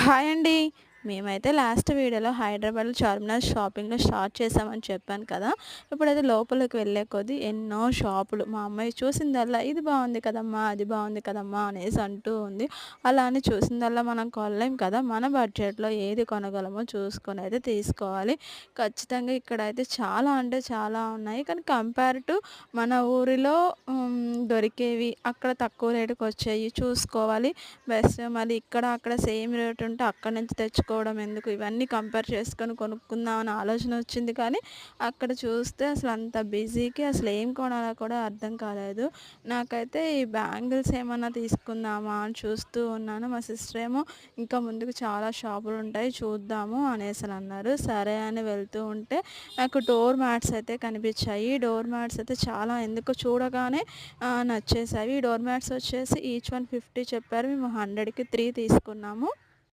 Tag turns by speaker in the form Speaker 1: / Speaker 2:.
Speaker 1: Hi అండి. మేమైతే last వీడియోలో హైదరాబాద్‌లో చార్మినార్ షాపింగ్‌లో స్టార్ట్ చేశామని చెప్పాను కదా! ఇప్పుడైతే లోపలికి వెళ్ళే కొద్దీ ఎన్నో షాపులు. మా అమ్మాయి చూసిందల్లా ఇది బావుంది కదమ్మా! అది బావుంది కదమ్మా! అనేసి అంటూ ఉంది. అలా అని చూసిందల్లా మనం కొనలేం కదా! మన బడ్జెట్‌లో ఏది కొనగలమో చూసుకొని అయితే తీసుకోవాలి. ఖచ్చితంగా ఇక్కడైతే చాలా అంటే చాలా ఉన్నాయి. కానీ కంపేర్ టు మన ఊరిలో దొరికేవి అక్కడ తక్కువ రేటుకొచ్చేయి చూసుకోవాలి. బెస్ట్ మళ్ళీ ఇక్కడ, అక్కడ సేమ్ రేట్ ఉంటే అక్కడి నుంచి తెచ్చుకోవడం ఎందుకు? ఇవన్నీ కంపేర్ చేసుకొని కొనుక్కుందాం అనే ఆలోచన వచ్చింది. కానీ అక్కడ చూస్తే అసలు అంత బిజీకి అసలు ఏం కొనాలో కూడా అర్థం కాలేదు. నాకైతే ఈ బ్యాంగిల్స్ ఏమన్నా తీసుకుందామా అని చూస్తూ ఉన్నాను. మా సిస్టర్ ఏమో ఇంకా ముందుకు చాలా షాపులుంటాయి చూద్దాము అనేసనన్నారు. సరే అని వెళ్తూ ఉంటే నాకు డోర్ మ్యాట్స్ అయితే కనిపించాయి. డోర్ మ్యాట్స్ అయితే చాలా ఎందుకో చూడగానే నచ్చేసాయి. ఈ డోర్ మ్యాట్స్ వచ్చేసి ఈచ్ వన్ 50 చెప్పారు. మేము 100కి 3 తీసుకున్నాము.